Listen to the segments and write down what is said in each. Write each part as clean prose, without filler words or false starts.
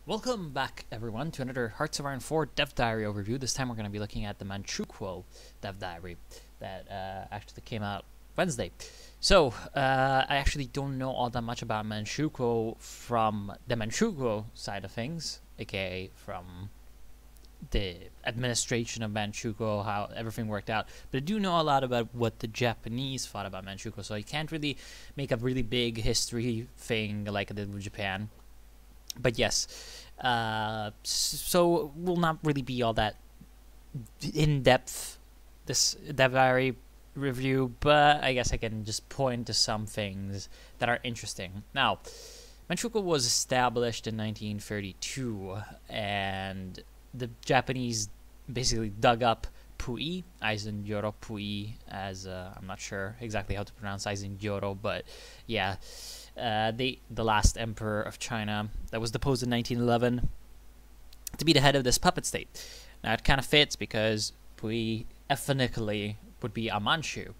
Welcome back, everyone, to another Hearts of Iron 4 Dev Diary overview. This time we're going to be looking at the Manchukuo Dev Diary that actually came out Wednesday. So, I actually don't know all that much about Manchukuo from the Manchukuo side of things, aka from the administration of Manchukuo, how everything worked out. But I do know a lot about what the Japanese thought about Manchukuo, so I can't really make a really big history thing like I did with Japan. But yes, so will not really be all that in-depth this Dev Diary review, but I guess I can just point to some things that are interesting. Now, Manchukuo was established in 1932, and the Japanese basically dug up Pui, Aizen Pui, as I'm not sure exactly how to pronounce Aizen, but yeah. The last emperor of China that was deposed in 1911 to be the head of this puppet state. Now it kind of fits because Pui ethnically would be a Manchu,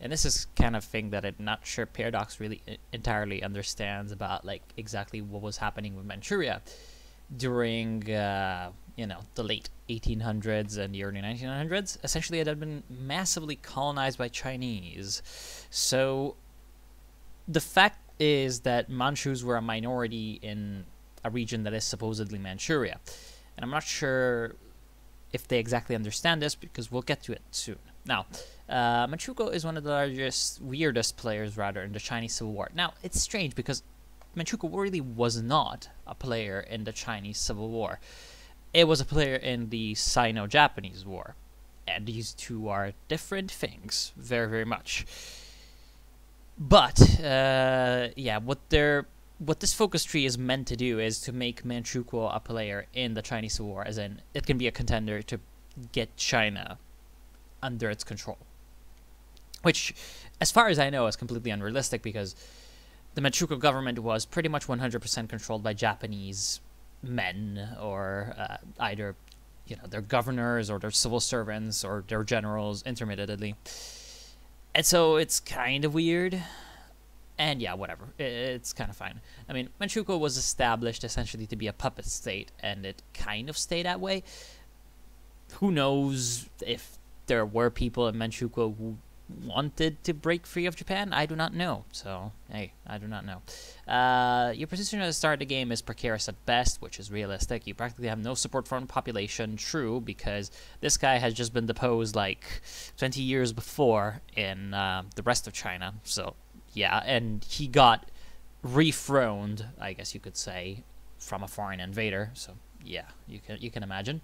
and this is kind of thing that I'm not sure Paradox really entirely understands about, like exactly what was happening with Manchuria during the late 1800s and the early 1900s. Essentially, it had been massively colonized by Chinese, so the fact is that Manchus were a minority in a region that is supposedly Manchuria. And I'm not sure if they exactly understand this, because we'll get to it soon. Now, Manchukuo is one of the weirdest players, rather, in the Chinese Civil War. Now, it's strange, because Manchukuo really was not a player in the Chinese Civil War. It was a player in the Sino-Japanese War. And these two are different things, very, very much. But yeah, what this focus tree is meant to do is to make Manchukuo a player in the Chinese Civil War, as in it can be a contender to get China under its control. Which, as far as I know, is completely unrealistic, because the Manchukuo government was pretty much 100% controlled by Japanese men, or either their governors or their civil servants or their generals intermittently. And so it's kind of weird. And yeah, whatever. It's kind of fine. I mean, Manchukuo was established essentially to be a puppet state, and it kind of stayed that way. Who knows if there were people in Manchukuo who wanted to break free of Japan? I do not know. So, hey, I do not know. Your position at the start of the game is precarious at best, which is realistic. You practically have no support from the population. True, because this guy has just been deposed like 20 years before in the rest of China. So, yeah, and he got rethroned, I guess you could say, from a foreign invader. So, yeah, you can imagine.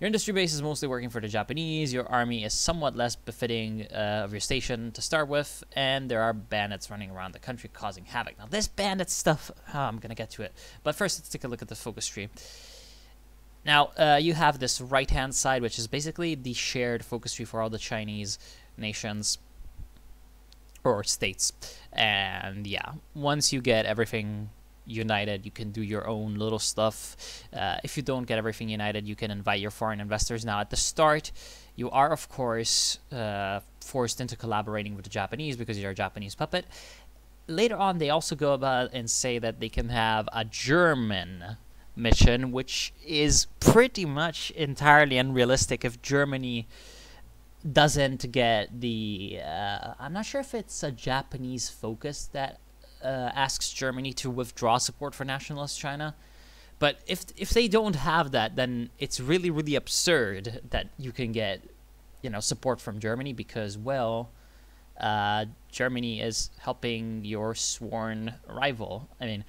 Your industry base is mostly working for the Japanese, your army is somewhat less befitting of your station to start with, and there are bandits running around the country causing havoc. Now, this bandit stuff, I'm going to get to it. But first, let's take a look at the focus tree. Now, you have this right-hand side, which is basically the shared focus tree for all the Chinese nations or states. And yeah, once you get everything united, you can do your own little stuff. If you don't get everything united, you can invite your foreign investors. Now, at the start, you are, of course, forced into collaborating with the Japanese because you're a Japanese puppet. Later on, they also go about and say that they can have a German mission, which is pretty much entirely unrealistic if Germany doesn't get the... I'm not sure if it's a Japanese focus that asks Germany to withdraw support for nationalist China. But if they don't have that, then it's really, really absurd that you can get, support from Germany, because, well, Germany is helping your sworn rival. I mean,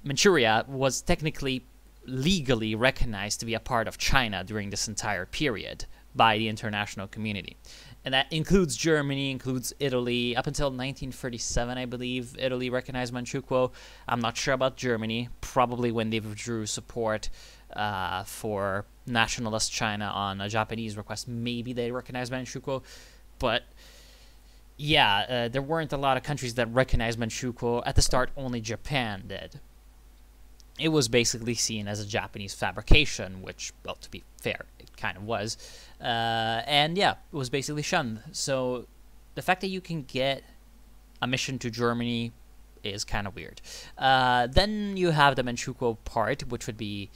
Manchuria was technically legally recognized to be a part of China during this entire period by the international community. And that includes Germany, includes Italy. Up until 1937, I believe, Italy recognized Manchukuo. I'm not sure about Germany. Probably when they withdrew support for nationalist China on a Japanese request, maybe they recognized Manchukuo. But yeah, there weren't a lot of countries that recognized Manchukuo. At the start, only Japan did. It was basically seen as a Japanese fabrication, which, well, to be fair, it kind of was. And yeah, it was basically shunned. So the fact that you can get a mission to Germany is kind of weird. Then you have the Manchukuo part, which would be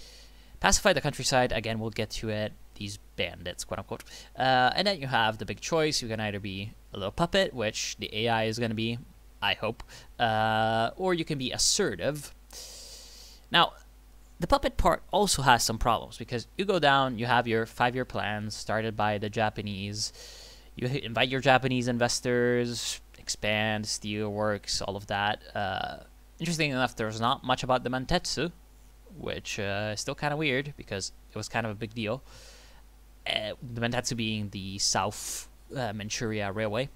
pacify the countryside. Again, we'll get to it. These bandits, quote unquote. And then you have the big choice. You can either be a little puppet, which the AI is going to be, I hope, or you can be assertive. Now, the puppet part also has some problems because you go down, you have your 5-year plans started by the Japanese. You invite your Japanese investors, expand, steelworks, all of that. Interesting enough, there's not much about the Mantetsu, which is still kind of weird because it was kind of a big deal. The Mantetsu being the South Manchuria Railway.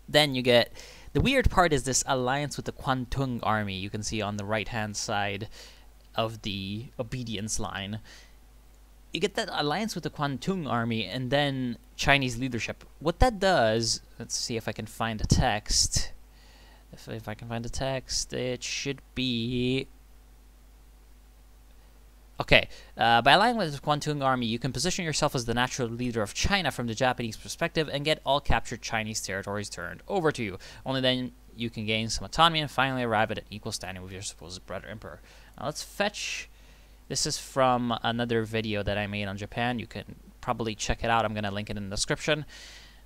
Then you get... The weird part is this alliance with the Kwantung Army. You can see on the right-hand side of the obedience line. You get that alliance with the Kwantung Army and then Chinese leadership. What that does... Let's see if I can find a text. If I can find a text, it should be... Okay, by aligning with the Kwantung Army, you can position yourself as the natural leader of China from the Japanese perspective and get all captured Chinese territories turned over to you. Only then you can gain some autonomy and finally arrive at an equal standing with your supposed brother emperor. Now let's fetch... This is from another video that I made on Japan. You can probably check it out. I'm going to link it in the description,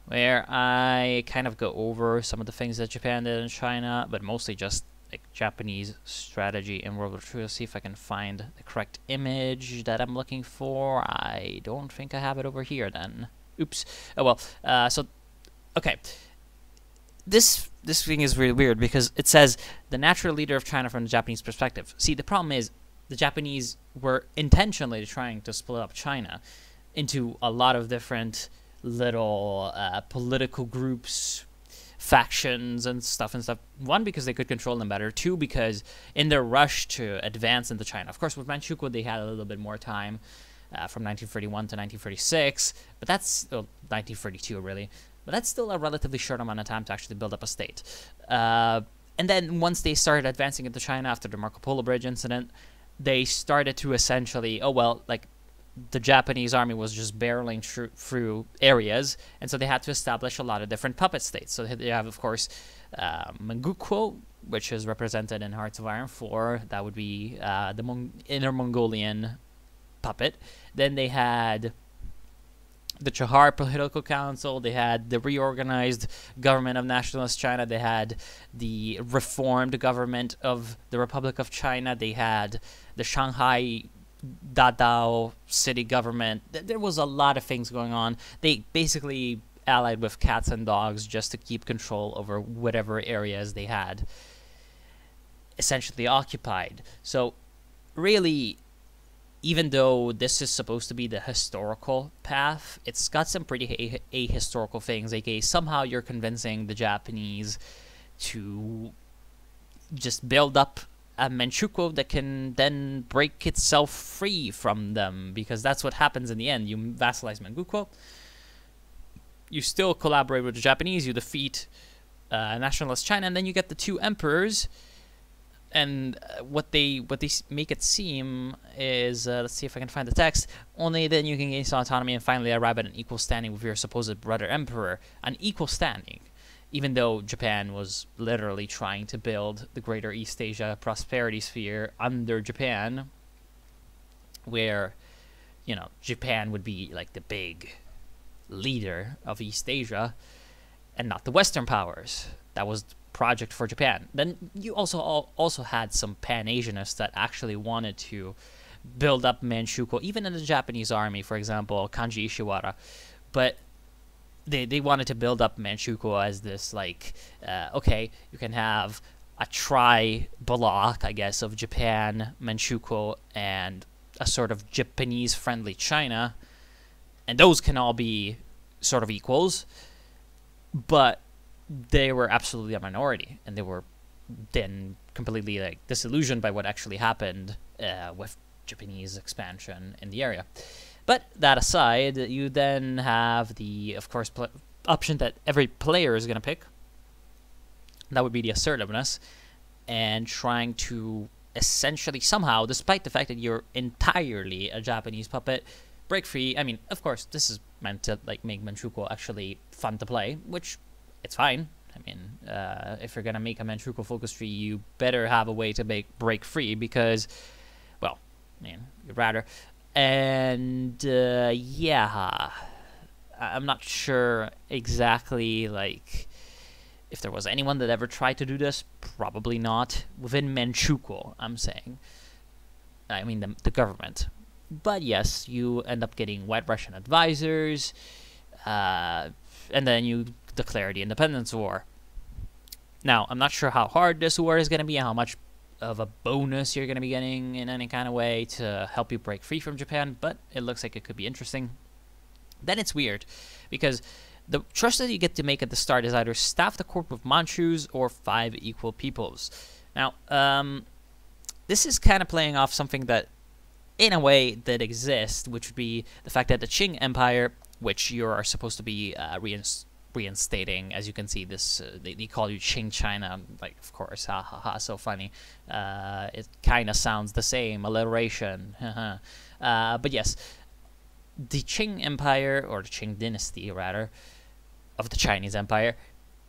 where I kind of go over some of the things that Japan did in China, but mostly just like Japanese strategy in World War II. Let's see if I can find the correct image that I'm looking for. I don't think I have it over here then. Oops. Oh well. So, okay. This thing is really weird because it says the natural leader of China from the Japanese perspective. See, the problem is the Japanese were intentionally trying to split up China into a lot of different little political groups, factions and stuff. One, because they could control them better. Two, because in their rush to advance into China. Of course, with Manchukuo, they had a little bit more time from 1931 to 1936. But that's 1932, really. But that's still a relatively short amount of time to actually build up a state. And then once they started advancing into China after the Marco Polo Bridge incident, they started to essentially, the Japanese army was just barreling through areas, and so they had to establish a lot of different puppet states. So they have, of course, Manchukuo, which is represented in Hearts of Iron 4. That would be the Inner Mongolian puppet. Then they had the Chahar Political Council. They had the reorganized government of Nationalist China. They had the reformed government of the Republic of China. They had the Shanghai Dadao city government. There was a lot of things going on. They basically allied with cats and dogs just to keep control over whatever areas they had essentially occupied. So really, even though this is supposed to be the historical path, it's got some pretty ahistorical things. Aka somehow you're convincing the Japanese to just build up a Manchukuo that can then break itself free from them, because that's what happens in the end. You vassalize Manchukuo, you still collaborate with the Japanese, you defeat nationalist China, and then you get the two emperors. And what they make it seem is, let's see if I can find the text, only then you can gain some autonomy and finally arrive at an equal standing with your supposed brother emperor. An equal standing. Even though Japan was literally trying to build the Greater East Asia Prosperity Sphere under Japan, where, you know, Japan would be like the big leader of East Asia, and not the Western powers. That was the project for Japan. Then you also had some Pan-Asianists that actually wanted to build up Manchukuo, even in the Japanese army, for example, Kanji Ishiwara. But they wanted to build up Manchukuo as this, like, okay, you can have a tri-block, I guess, of Japan, Manchukuo, and a sort of Japanese-friendly China, and those can all be sort of equals, but they were absolutely a minority, and they were then completely, like, disillusioned by what actually happened with Japanese expansion in the area. But that aside, you then have the, of course, option that every player is going to pick. That would be the assertiveness, and trying to essentially somehow, despite the fact that you're entirely a Japanese puppet, break free. I mean, of course, this is meant to, like, make Manchukuo actually fun to play, which it's fine. I mean, if you're gonna make a Manchukuo Focus Tree, you better have a way to break free because, well, I mean, you'd rather. And yeah, I'm not sure exactly like if there was anyone that ever tried to do this. Probably not within Manchukuo. I'm saying. I mean the government. But yes, you end up getting White Russian advisors, and then you declare the independence war. Now, I'm not sure how hard this war is going to be, how much of a bonus you're going to be getting in any kind of way to help you break free from Japan, but it looks like it could be interesting. Then it's weird, because the trust that you get to make at the start is either staff the court with Manchus or 5 equal peoples. Now, this is kind of playing off something that, in a way, that exists, which would be the fact that the Qing Empire, which you are supposed to be reinstating, as you can see, this they call you Qing China, like, of course, ha ha ha, so funny. It kind of sounds the same, alliteration, but yes, the Qing Empire, or the Qing Dynasty, rather, of the Chinese Empire,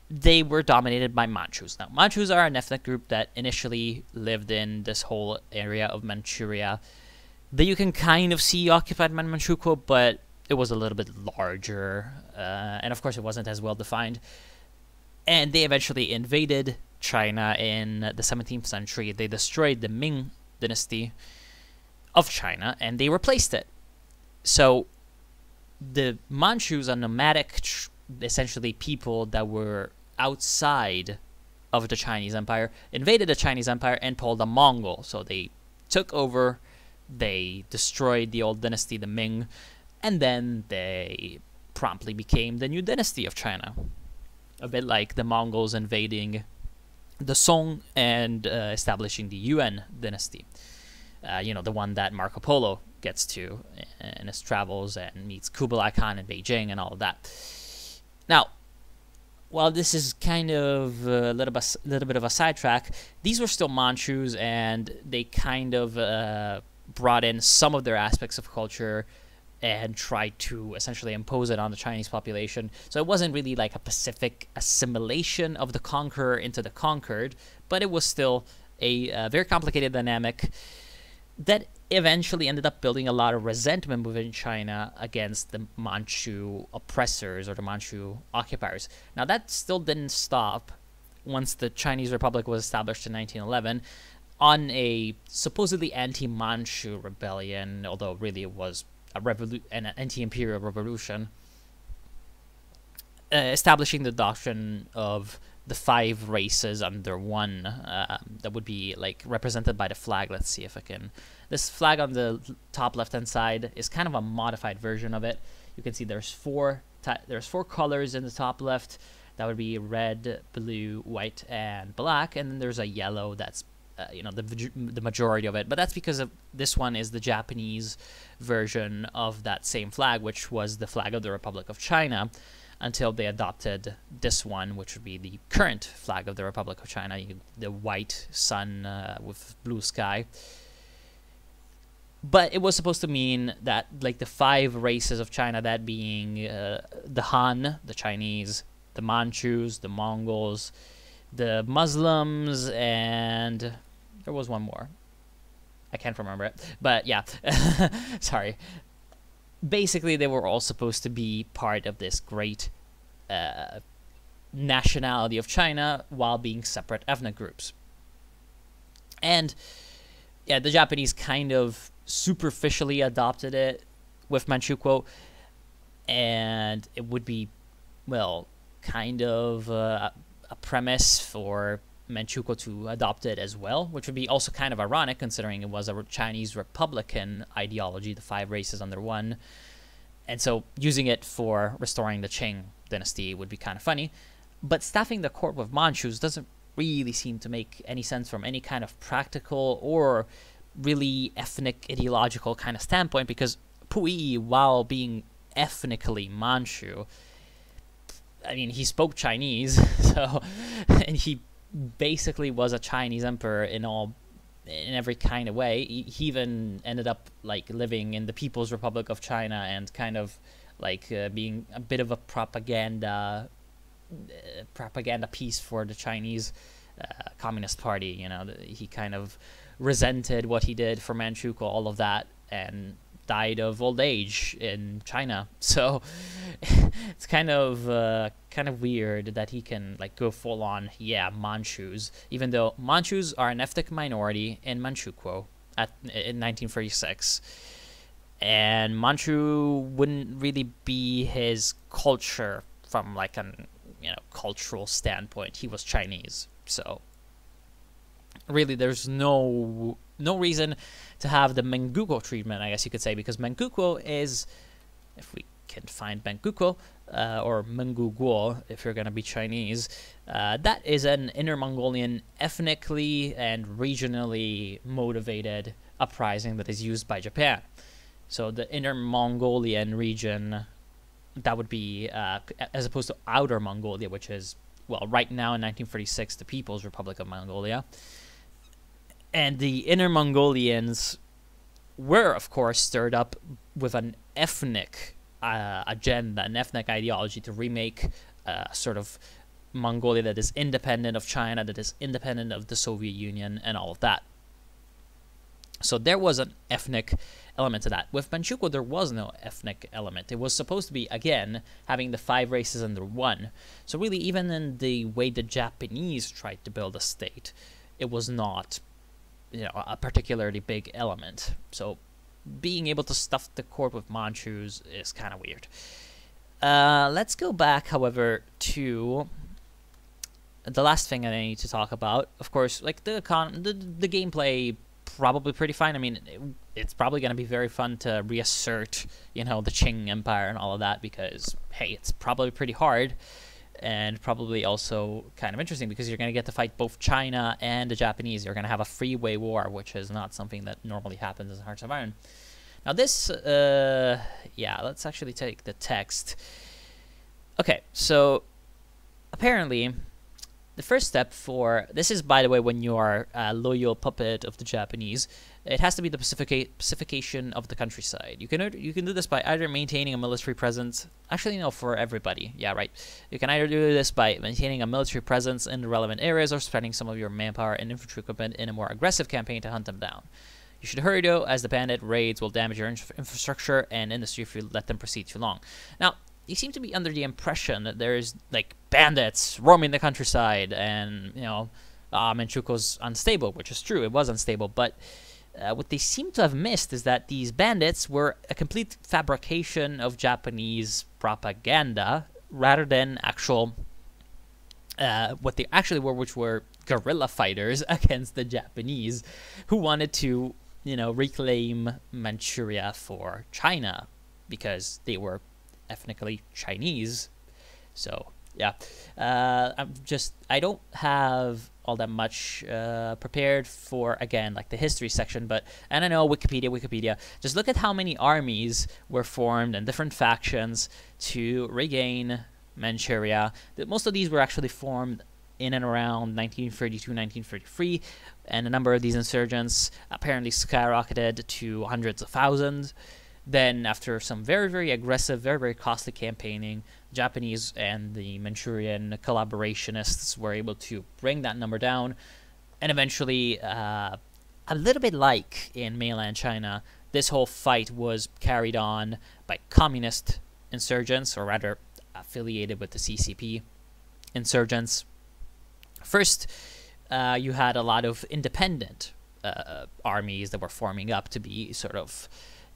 they were dominated by Manchus. Now, Manchus are an ethnic group that initially lived in this whole area of Manchuria that you can kind of see occupied by Manchukuo, but it was a little bit larger, and of course it wasn't as well defined. And they eventually invaded China in the 17th century. They destroyed the Ming dynasty of China, and they replaced it. So the Manchus are nomadic, essentially people that were outside of the Chinese Empire, invaded the Chinese Empire and pulled a Mongol. So they took over, they destroyed the old dynasty, the Ming, and then they promptly became the new dynasty of China. A bit like the Mongols invading the Song and establishing the Yuan dynasty. You know, the one that Marco Polo gets to in his travels and meets Kublai Khan in Beijing and all of that. Now, while this is kind of a little bit of a sidetrack, these were still Manchus, and they kind of brought in some of their aspects of culture and tried to essentially impose it on the Chinese population. So it wasn't really like a Pacific assimilation of the conqueror into the conquered, but it was still a very complicated dynamic that eventually ended up building a lot of resentment within China against the Manchu oppressors or the Manchu occupiers. Now, that still didn't stop once the Chinese Republic was established in 1911 on a supposedly anti-Manchu rebellion, although really it was an anti-imperial revolution, establishing the doctrine of the 5 races under one, that would be like represented by the flag. Let's see if I can. This flag on the top left-hand side is kind of a modified version of it. You can see there's 4 colors in the top left. That would be red, blue, white, and black, and then there's a yellow that's you know, the majority of it, but that's because of this one is the Japanese version of that same flag, which was the flag of the Republic of China, until they adopted this one, which would be the current flag of the Republic of China, the white sun with blue sky. But it was supposed to mean that, like, the 5 races of China, that being the Han, the Chinese, the Manchus, the Mongols, the Muslims, and there was one more. I can't remember it, but yeah, sorry. Basically, they were all supposed to be part of this great nationality of China while being separate ethnic groups. And yeah, the Japanese kind of superficially adopted it with Manchukuo, and it would be, well, kind of a premise for Manchukuo to adopt it as well, which would be also kind of ironic considering it was a Chinese Republican ideology, the 5 races under one. And so using it for restoring the Qing dynasty would be kind of funny. But staffing the court with Manchus doesn't really seem to make any sense from any kind of practical or really ethnic, ideological kind of standpoint, because Puyi, while being ethnically Manchu, I mean, he spoke Chinese, so, and he basically was a Chinese emperor in every kind of way. He even ended up like living in the People's Republic of China and kind of like being a bit of a propaganda propaganda piece for the Chinese Communist Party. You know, he kind of resented what he did for Manchukuo, all of that, and died of old age in China. So it's kind of weird that he can like go full on, yeah, Manchus, even though Manchus are an ethnic minority in Manchukuo in 1936. And Manchu wouldn't really be his culture from like an cultural standpoint. He was Chinese, so really there's no reason to have the Manchukuo treatment, I guess you could say, because Manchukuo is, if we can find Manchukuo or Manchukuo if you're gonna be Chinese, that is an Inner Mongolian ethnically and regionally motivated uprising that is used by Japan. So the Inner Mongolian region, that would be, as opposed to Outer Mongolia, which is, well, right now in 1936, the People's Republic of Mongolia. And the Inner Mongolians were, of course, stirred up with an ethnic agenda, an ethnic ideology to remake sort of Mongolia that is independent of China, that is independent of the Soviet Union, and all of that. So there was an ethnic element to that. With Manchukuo, there was no ethnic element. It was supposed to be, again, having the 5 races under one. So really, even in the way the Japanese tried to build a state, it was not, a particularly big element. So being able to stuff the court with Manchus is kind of weird. Let's go back, however, to the last thing I need to talk about. Of course, like the gameplay, probably pretty fine. I mean, it's probably going to be very fun to reassert, the Qing Empire and all of that, because, hey, it's probably pretty hard, and probably also kind of interesting because you're going to get to fight both China and the Japanese. You're going to have a freeway war, which is not something that normally happens in Hearts of Iron. Now this, yeah, let's actually take the text. Okay, so apparently the first step for this is, by the way, when you are a loyal puppet of the Japanese, it has to be the pacification of the countryside. You can do this by either maintaining a military presence. Actually, no, for everybody. Yeah, right. You can either do this by maintaining a military presence in the relevant areas, or spending some of your manpower and infantry equipment in a more aggressive campaign to hunt them down. You should hurry, though, as the bandit raids will damage your infrastructure and industry if you let them proceed too long. Now, you seem to be under the impression that there's like bandits roaming the countryside, and Manchukuo's unstable, which is true. It was unstable, but what they seem to have missed is that these bandits were a complete fabrication of Japanese propaganda rather than actual what they actually were, which were guerrilla fighters against the Japanese, who wanted to reclaim Manchuria for China because they were ethnically Chinese. So yeah, I don't have all that much prepared for, again, like the history section, and I know Wikipedia, just look at how many armies were formed and different factions to regain Manchuria. Most of these were actually formed in and around 1932, 1933, and a number of these insurgents apparently skyrocketed to hundreds of thousands. Then, after some very, very aggressive, very, very costly campaigning, Japanese and the Manchurian collaborationists were able to bring that number down. And eventually, a little bit like in mainland China, this whole fight was carried on by communist insurgents, or rather affiliated with the CCP insurgents. First, you had a lot of independent armies that were forming up to be sort of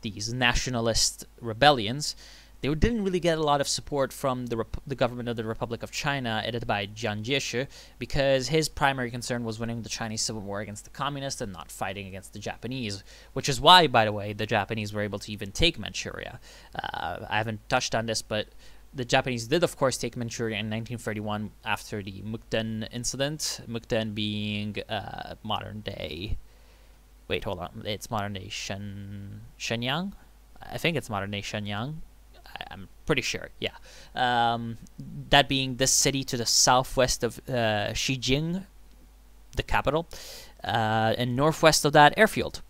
these nationalist rebellions. They didn't really get a lot of support from the government of the Republic of China, headed by Jiang Jieshi, because his primary concern was winning the Chinese Civil War against the communists and not fighting against the Japanese, which is why, by the way, the Japanese were able to even take Manchuria. I haven't touched on this, but the Japanese did, of course, take Manchuria in 1931 after the Mukden incident. Mukden being modern-day... Wait, hold on. It's modern-day Shenyang? I think it's modern-day Shenyang. I'm pretty sure, yeah. That being this city to the southwest of Xijing, the capital, and northwest of that, airfield.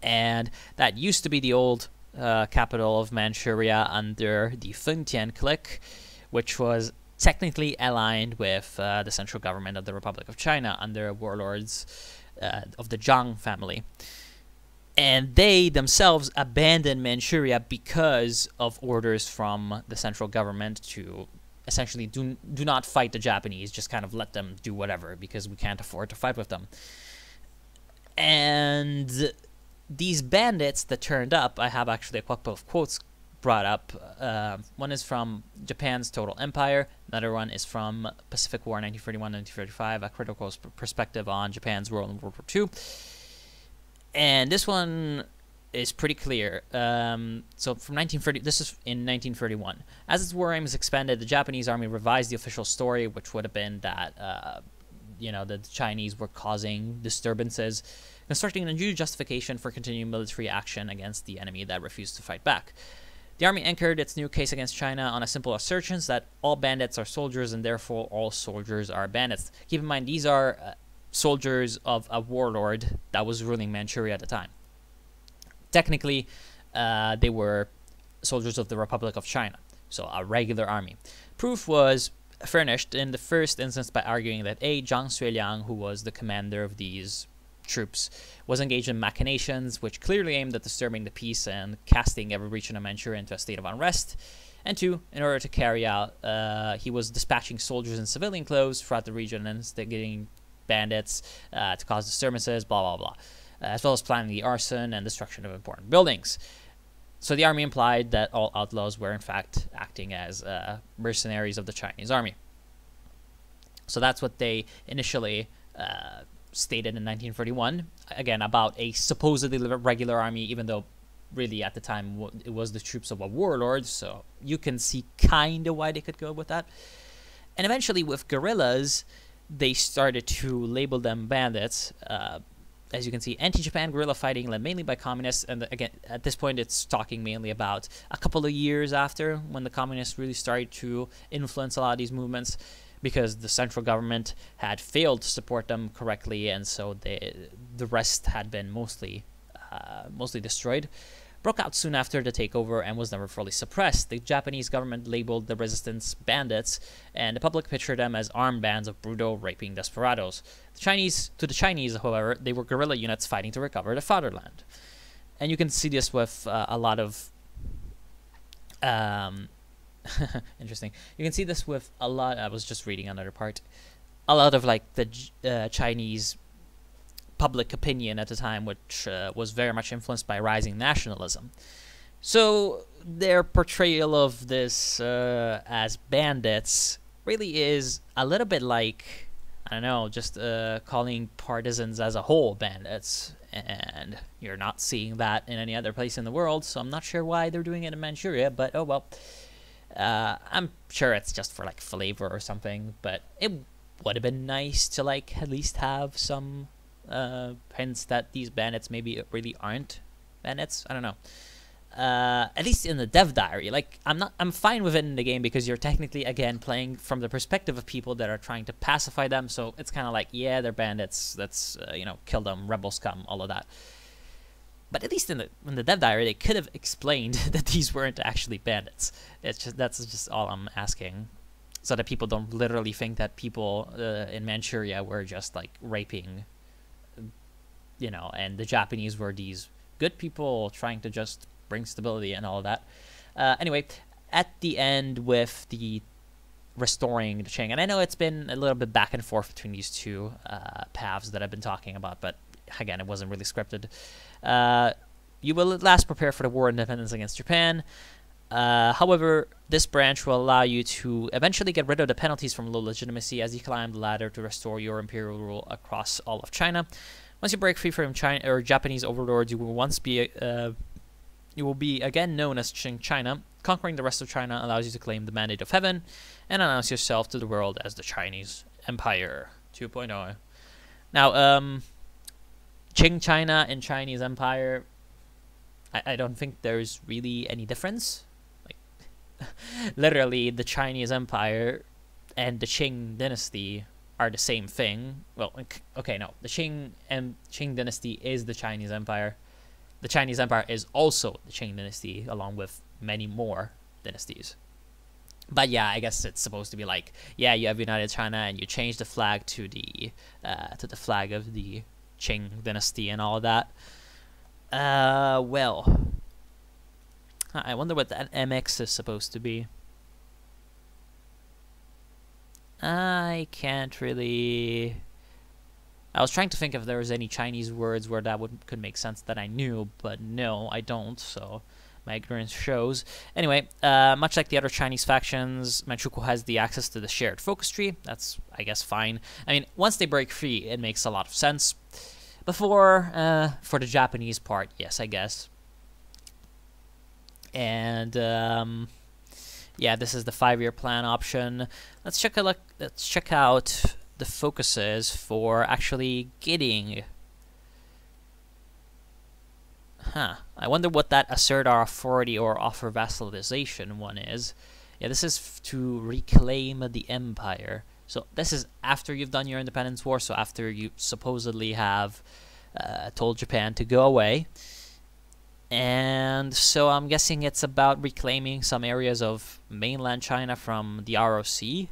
And that used to be the old capital of Manchuria under the Fengtian clique, which was technically aligned with the central government of the Republic of China under warlords of the Zhang family. And they themselves abandoned Manchuria because of orders from the central government to essentially do not fight the Japanese, just kind of let them do whatever because we can't afford to fight with them. And these bandits that turned up, I have actually a couple of quotes brought up. One is from Japan's Total Empire. Another one is from Pacific War 1941-1945, a critical perspective on Japan's role in World War II. And this one is pretty clear. So from 1930, this is in 1931. As its war aims expanded, the Japanese army revised the official story, which would have been that the Chinese were causing disturbances, constructing a new justification for continuing military action against the enemy that refused to fight back. The army anchored its new case against China on a simple assertion that all bandits are soldiers and therefore all soldiers are bandits. Keep in mind, these are soldiers of a warlord that was ruling Manchuria at the time. Technically, they were soldiers of the Republic of China, so a regular army. Proof was furnished in the first instance by arguing that Zhang Suiliang, who was the commander of these troops, was engaged in machinations which clearly aimed at disturbing the peace and casting every region of Manchuria into a state of unrest. And two, in order to carry out, he was dispatching soldiers in civilian clothes throughout the region and instigating bandits to cause disturbances, blah, blah, blah, as well as planning the arson and destruction of important buildings. So the army implied that all outlaws were in fact acting as mercenaries of the Chinese army. So that's what they initially stated in 1931, again, about a supposedly regular army, even though really at the time it was the troops of a warlord, so you can see kind of why they could go with that. And eventually with guerrillas, they started to label them bandits. As you can see, anti-Japan guerrilla fighting led mainly by communists, and again, at this point it's talking mainly about a couple of years after when the communists really started to influence a lot of these movements, because the central government had failed to support them correctly, and so the rest had been mostly destroyed. Broke out soon after the takeover and was never fully suppressed. The Japanese government labeled the resistance bandits, and the public pictured them as armed bands of brutal, raping desperados. To the Chinese, however, they were guerrilla units fighting to recover the fatherland. And you can see this with a lot of interesting. You can see this with a lot. I was just reading another part. A lot of like the Chinese public opinion at the time, which was very much influenced by rising nationalism. So their portrayal of this as bandits really is a little bit like, I don't know, just calling partisans as a whole bandits. And you're not seeing that in any other place in the world, so I'm not sure why they're doing it in Manchuria, but oh well. I'm sure it's just for like flavor or something, but it would have been nice to like at least have some hints that these bandits maybe really aren't bandits. I don't know. At least in the dev diary, like I'm fine with it in the game because you're technically again playing from the perspective of people that are trying to pacify them. So it's kind of like, yeah, they're bandits. Let's kill them, rebels come, all of that. But at least in the dev diary, they could have explained that these weren't actually bandits. That's just all I'm asking, so that people don't literally think that people in Manchuria were just like raping, and the Japanese were these good people trying to just bring stability and all of that. Anyway, at the end with the restoring the Qing, and I know it's been a little bit back and forth between these two paths that I've been talking about, but again, it wasn't really scripted. You will at last prepare for the war of independence against Japan. However, this branch will allow you to eventually get rid of the penalties from low legitimacy as you climb the ladder to restore your imperial rule across all of China. Once you break free from China or Japanese overlords, you will be again known as Qing China. Conquering the rest of China allows you to claim the mandate of heaven and announce yourself to the world as the Chinese Empire 2.0. Now, Qing China and Chinese Empire, I don't think there's really any difference. Like, literally, the Chinese Empire and the Qing dynasty are the same thing. Well, okay, no. The Qing dynasty is the Chinese Empire. The Chinese Empire is also the Qing dynasty, along with many more dynasties. But yeah, I guess it's supposed to be like, yeah, you have united China and you change the flag to the flag of the Qing dynasty and all of that. Well, I wonder what that MX is supposed to be. I can't really. I was trying to think if there was any Chinese words where that could make sense that I knew, but no, I don't. So my ignorance shows. Anyway, much like the other Chinese factions, Manchukuo has the access to the shared focus tree. That's, I guess, fine. I mean, once they break free, it makes a lot of sense. Before, for the Japanese part, yes, I guess. And yeah, this is the 5-year plan option. Let's check out the focuses for actually getting. I wonder what that assert our authority or offer vassalization one is. Yeah, this is to reclaim the empire. So this is after you've done your independence war, so after you supposedly have told Japan to go away. And so I'm guessing it's about reclaiming some areas of mainland China from the ROC.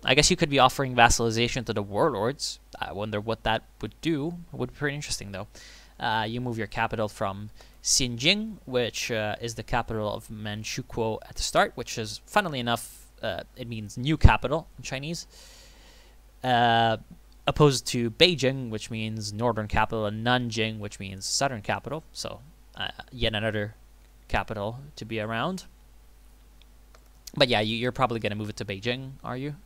I guess you could be offering vassalization to the warlords. I wonder what that would do. It would be pretty interesting, though. You move your capital from Xinjing, which is the capital of Manchukuo at the start, which is, funnily enough, it means new capital in Chinese. Opposed to Beijing, which means northern capital, and Nanjing, which means southern capital. So yet another capital to be around. But yeah, you're probably going to move it to Beijing, are you?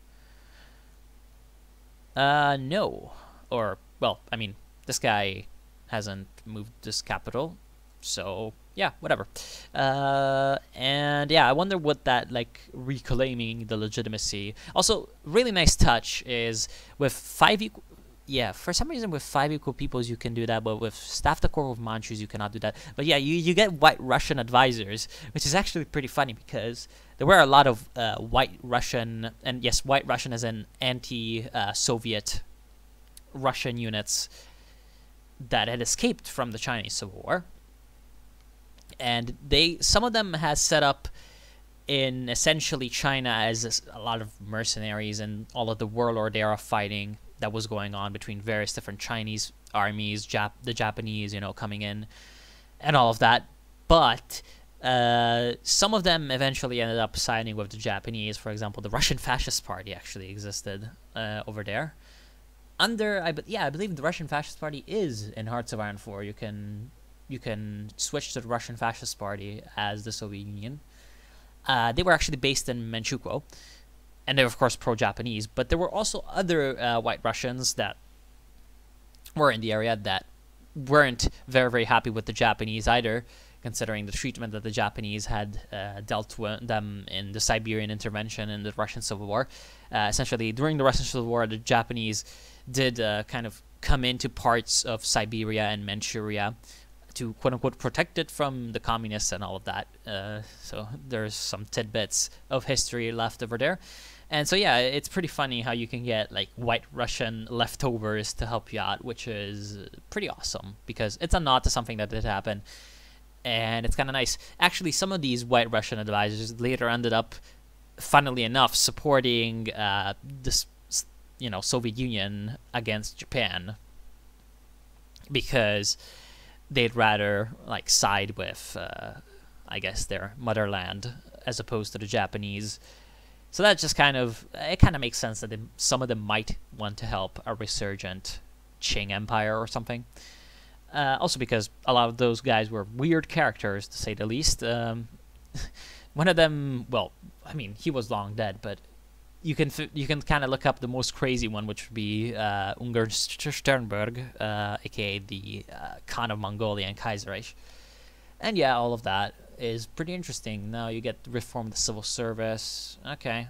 No. Or, well, I mean, this guy hasn't moved this capital. So, yeah, whatever. And yeah, I wonder what that, like, reclaiming the legitimacy. Also, really nice touch is with 5 equal. Yeah, for some reason with 5 equal peoples you can do that, but with staff the core of Manchus you cannot do that. But yeah, you get White Russian advisors, which is actually pretty funny because there were a lot of White Russian, and yes, White Russian as an anti-Soviet Russian units that had escaped from the Chinese Civil War. And some of them has set up in essentially China as a lot of mercenaries and all of the warlord era fighting that was going on between various different Chinese armies, the Japanese, coming in, and all of that. But some of them eventually ended up siding with the Japanese. For example, the Russian Fascist Party actually existed over there. I believe the Russian Fascist Party is in Hearts of Iron 4. You can switch to the Russian Fascist Party as the Soviet Union. They were actually based in Manchukuo, and they were, of course, pro-Japanese. But there were also other White Russians that were in the area that weren't very, very happy with the Japanese either, considering the treatment that the Japanese had dealt with them in the Siberian intervention in the Russian Civil War. Essentially, during the Russian Civil War, the Japanese did kind of come into parts of Siberia and Manchuria to quote-unquote protect it from the communists and all of that. So there's some tidbits of history left over there. And so yeah, it's pretty funny how you can get like White Russian leftovers to help you out, which is pretty awesome because it's a nod to something that did happen. And it's kind of nice. Actually, some of these White Russian advisors later ended up, funnily enough, supporting this, Soviet Union against Japan because they'd rather like side with, I guess, their motherland as opposed to the Japanese. So that just kind of makes sense that some of them might want to help a resurgent Qing Empire or something. Also because a lot of those guys were weird characters, to say the least. One of them, well, I mean, he was long dead, but you can kind of look up the most crazy one, which would be Ungern Sternberg, aka the Khan of Mongolia and Kaiserreich. And yeah, all of that is pretty interesting. Now you get to reform the civil service. Okay.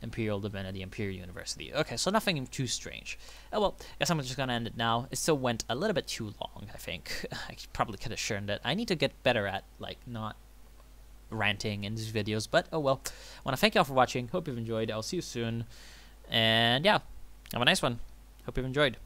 Imperial Divinity, Imperial University. Okay, so nothing too strange. Oh well, I guess I'm just gonna end it now. It still went a little bit too long, I think. I probably could have shortened it. I need to get better at, like, not ranting in these videos, but oh well. I want to thank y'all for watching. Hope you've enjoyed. I'll see you soon. And yeah, have a nice one. Hope you've enjoyed.